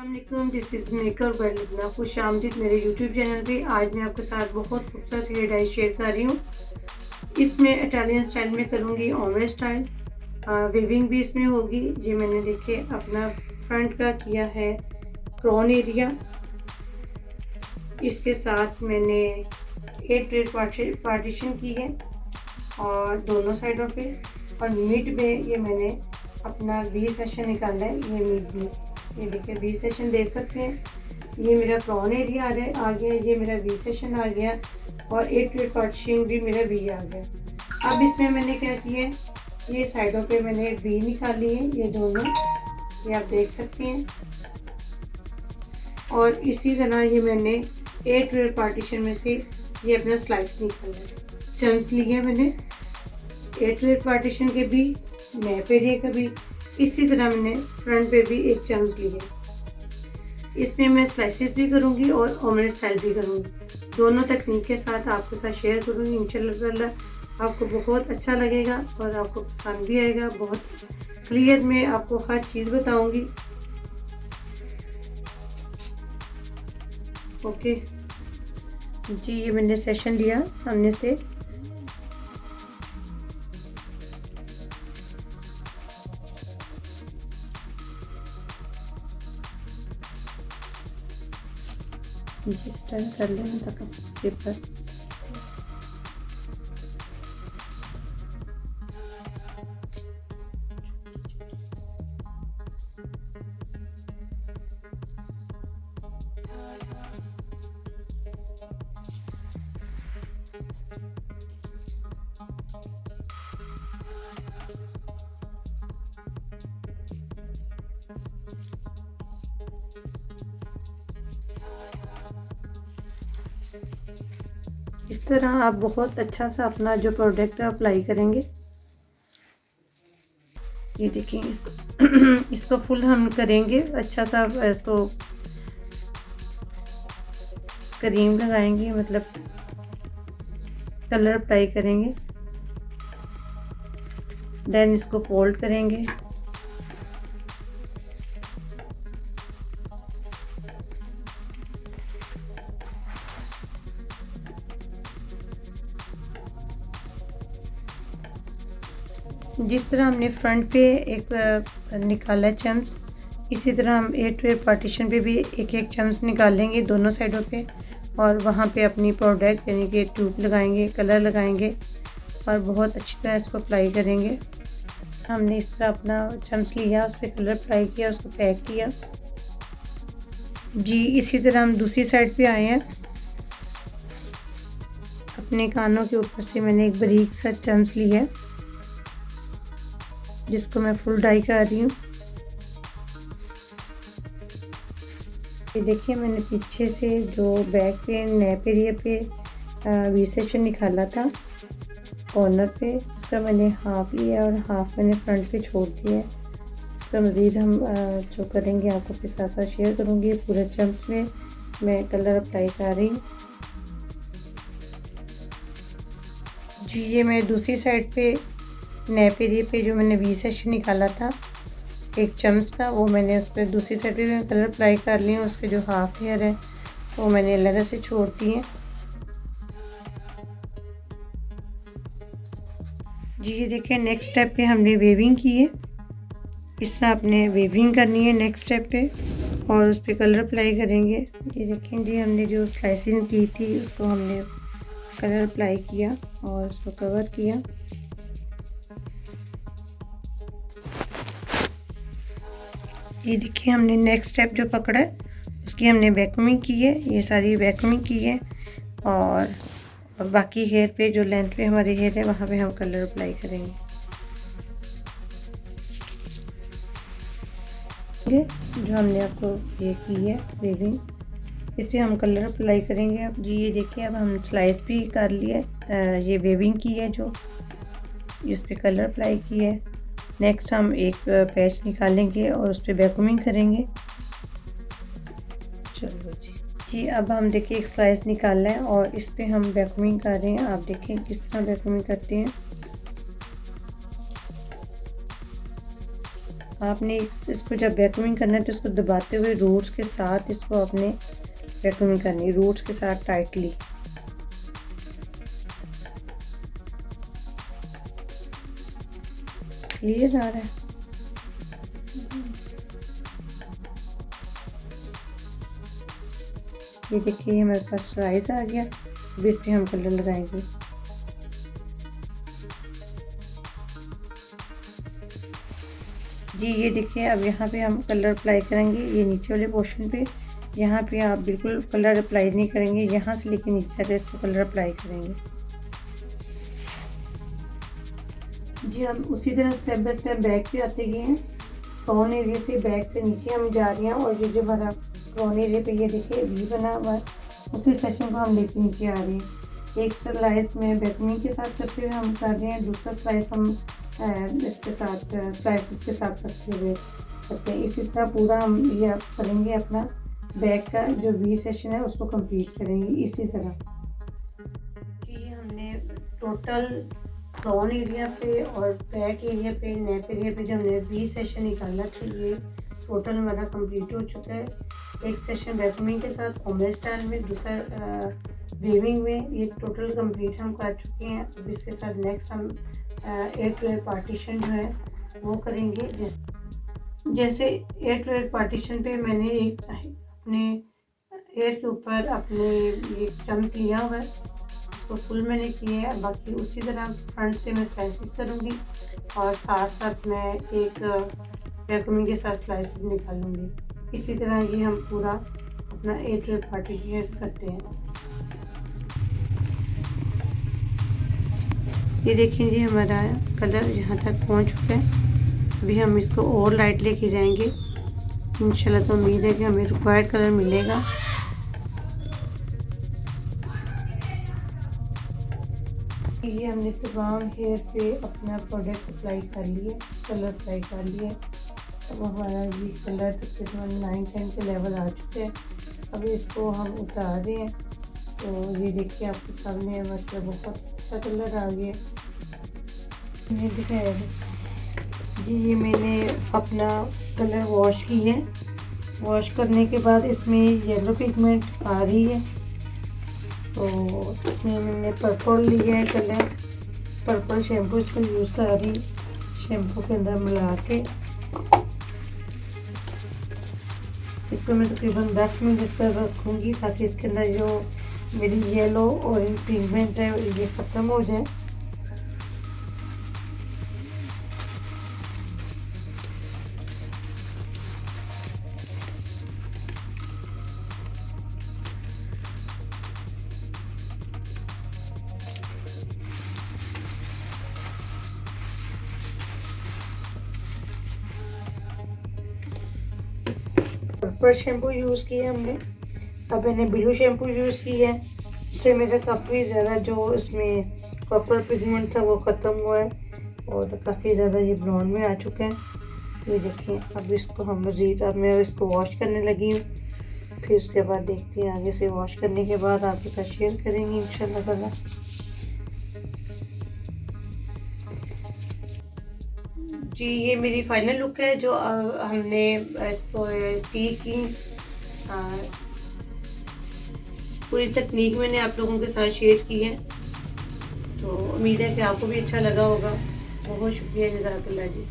अस्सलामुअलैकुम, this is maker by Lubna. खुश आमदीद मेरे यूट्यूब चैनल पे। आज मैं आपके साथ बहुत खूबसूरत हेयर डाई शेयर कर रही हूँ। इसमें इटालियन स्टाइल में करूँगी, ऑमलेट स्टाइल। वेविंग भी इसमें होगी। ये मैंने देखिए अपना फ्रंट का किया है क्राउन एरिया। इसके साथ मैंने 8 पार्टीशन की है और दोनों साइडों पे, और मिड में ये मैंने अपना वी सेक्शन निकाला है। ये मिड में ये देखिए वी सेक्शन देख सकते हैं। ये मेरा क्राउन एरिया आ गया, ये मेरा वी सेक्शन आ गया और 8 पार्टीशन भी मेरा वी आ गया। अब इसमें मैंने क्या किया है, ये साइडों पे मैंने वी निकाली है, ये दोनों, ये आप देख सकते हैं। और इसी तरह ये मैंने 8 पार्टीशन में से ये अपना स्लाइस निकाला है। चम्स लिए मैंने 8 पार्टीशन के भी, नैप एरिया का भी, इसी तरह मैंने फ्रंट पे भी एक चम्स लिए। इसमें मैं स्लाइसेस भी करूँगी और ऑमलेट स्टाइल भी करूँगी। दोनों तकनीक के साथ आपके साथ शेयर करूँगी। इंशाल्लाह आपको बहुत अच्छा लगेगा और आपको पसंद भी आएगा। बहुत क्लियर में आपको हर चीज़ बताऊँगी। ओके जी, ये मैंने सेशन लिया सामने से। जिस तरह कर लेना तक पेपर। इस तरह आप बहुत अच्छा सा अपना जो प्रोडक्ट अप्लाई करेंगे। ये देखिए इसको इसको फुल हम करेंगे अच्छा सा। इसको क्रीम लगाएंगे, मतलब कलर अप्लाई करेंगे, देन इसको फोल्ड करेंगे। जिस तरह हमने फ्रंट पे एक निकाला चम्स, इसी तरह हम 8 पार्टीशन पे भी एक एक चम्स निकालेंगे दोनों साइडों पे, और वहाँ पे अपनी प्रोडक्ट यानी कि ट्यूब लगाएंगे, कलर लगाएंगे और बहुत अच्छी तरह इसको अप्लाई करेंगे। हमने इस तरह अपना चम्स लिया, उस पर कलर अप्लाई किया, उसको पैक किया जी। इसी तरह हम दूसरी साइड पे आए हैं। अपने कानों के ऊपर से मैंने एक बारीक सा चम्स लिया है, जिसको मैं फुल डाई कर रही हूँ। ये देखिए मैंने पीछे से जो बैक पे नैप एरिया पे वी सेक्शन निकाला था कॉर्नर पे, उसका मैंने हाफ लिया और हाफ मैंने फ्रंट पे छोड़ दिया है। उसका मज़ीद हम जो करेंगे आपको के साथ साथ शेयर करूँगी। पूरे चम्स में मैं कलर अप्लाई कर रही हूँ जी। ये मैं दूसरी साइड पे नैप एरिया पे जो मैंने वी सेक्शन निकाला था एक चम्स का, वो मैंने उस पर दूसरी साइड पे मैं कलर अप्लाई कर ली हूँ। उसके जो हाफ हेयर है वो मैंने अलग से छोड़ दी है जी। ये देखिए नेक्स्ट स्टेप पे हमने वेविंग की है। इस तरह आपने वेविंग करनी है नेक्स्ट स्टेप पे और उस पर कलर अप्लाई करेंगे। ये देखें जी, हमने जो स्लाइसिंग की थी उसको हमने कलर अप्लाई किया और उसको कवर किया। ये देखिए हमने नेक्स्ट स्टेप जो पकड़ा है उसकी हमने वैक्यूमिंग की है। ये सारी वैक्यूमिंग की है और बाकी हेयर पे जो लेंथ पे हमारे हेयर है वहाँ पे हम कलर अप्लाई करेंगे। जो हमने आपको ये की है वेविंग, इस पर हम कलर अप्लाई करेंगे। अब जी ये देखिए अब हम स्लाइस भी कर लिया। ये वेविंग की है जो इस पर कलर अप्लाई की है। नेक्स्ट हम एक पैच निकालेंगे और उस पर वैक्यूमिंग करेंगे। चलो जी, अब हम देखिए एक स्लाइस निकालना है और इस पे हम वैक्यूमिंग कर रहे हैं। आप देखें किस तरह वैक्यूमिंग करते हैं। आपने इसको जब वैक्यूमिंग करना है तो इसको दबाते हुए रूट्स के साथ इसको आपने वैक्यूमिंग करनी है, रूट्स के साथ टाइटली। क्लियर आ रहा है? ये देखिए हमारे पास राइस आ गया। अब इस पे हम कलर लगाएंगे। जी ये देखिए, अब यहाँ पे हम कलर अप्लाई करेंगे। ये नीचे वाले पोर्शन पे, यहाँ पे आप बिल्कुल कलर अप्लाई नहीं करेंगे, यहाँ से लेके नीचे तक इसको कलर अप्लाई करेंगे। जी हम उसी तरह स्टेप बाय स्टेप बैक पे आते गए हैं। क्राउन एरिया से बैक से नीचे हम जा रहे हैं और ये जो हमारा क्राउन एरिया पे ये देखिए वी बना हुआ है, उसी सेक्शन को हम लेके नीचे आ रहे हैं। एक स्लाइस में वैक्यूमिंग के साथ करते हुए हम कर रहे हैं, दूसरा स्लाइस हम इसके साथ स्लाइसेस के साथ करते हुए करते हैं। इसी तरह पूरा हम ये करेंगे, अपना बैक का जो वी सेक्शन है उसको कंप्लीट करेंगे इसी तरह। ये हमने टोटल क्राउन एरिया पे और बैक एरिया पे, नेक एरिया पे जो हमने वी सेक्शन निकाला था, ये टोटल हमारा कंप्लीट हो चुका है। एक सेक्शन वैक्यूमिंग के साथ कॉम्बे स्टाइल में, दूसरा वेविंग में, ये टोटल कंप्लीट हम कर चुके हैं। अब इसके साथ नेक्स्ट हम 8 लेयर पार्टीशन जो है वो करेंगे। जैसे 8 लेयर पार्टीशन पे मैंने एक अपने 8 के ऊपर अपने ये टर्म्स लिया हुआ है, उसको फुल मैंने किया है। बाकी उसी तरह फ्रंट से मैं स्लाइसेस करूँगी और साथ साथ मैं एक वैक्यूमिंग के साथ स्लाइसेस निकालूंगी। इसी तरह ये हम पूरा अपना 8 लेयर पार्टीशन करते हैं। ये देखिए जी हमारा कलर यहाँ तक पहुँच चुका है। अभी हम इसको और लाइट लेके जाएंगे इंशाल्लाह, तो उम्मीद है कि हमें रिक्वायर्ड कलर मिलेगा। ये हमने तमाम हेयर पे अपना प्रोडक्ट अप्लाई कर लिया, कलर अप्लाई कर लिया। अब हमारा ये कलर तकरीबन 9-10 के लेवल आ चुके हैं। अब इसको हम उतार रहे हैं, तो ये देखिए आपके सामने मतलब बहुत अच्छा कलर आ गया। ये दिखाया जी, ये मैंने अपना कलर वॉश की है। वॉश करने के बाद इसमें येलो पिगमेंट आ रही है, तो इसमें मैंने पर्पल लिया है कलर। पर्पल शैम्पू इसको यूज़ कर रही, शैम्पू के अंदर मिला के इसको मैं तकरीबन 10 मिनट इस पर रखूँगी, ताकि इसके अंदर जो मेरी येलो ऑरेंज पिगमेंट है ये ख़त्म हो जाए। पर्पल शैम्पू यूज़ किया हमने। अब मैंने ब्लू शैम्पू यूज़ किया है, इससे मेरा काफ़ी ज़्यादा जो इसमें पर्पल पिगमेंट था वो ख़त्म हुआ है और काफ़ी ज़्यादा ये ब्राउन में आ चुका है। ये देखिए, अब इसको हम मज़ीद, अब मैं इसको वॉश करने लगी हूँ, फिर उसके बाद देखते हैं आगे से। वॉश करने के बाद आपके साथ शेयर करेंगे इंशाल्लाह ताला। जी ये मेरी फाइनल लुक है जो हमने इसको स्टीक की पूरी तकनीक मैंने आप लोगों के साथ शेयर की है, तो उम्मीद है कि आपको भी अच्छा लगा होगा। बहुत शुक्रिया, जज़ाकल्लाह जी।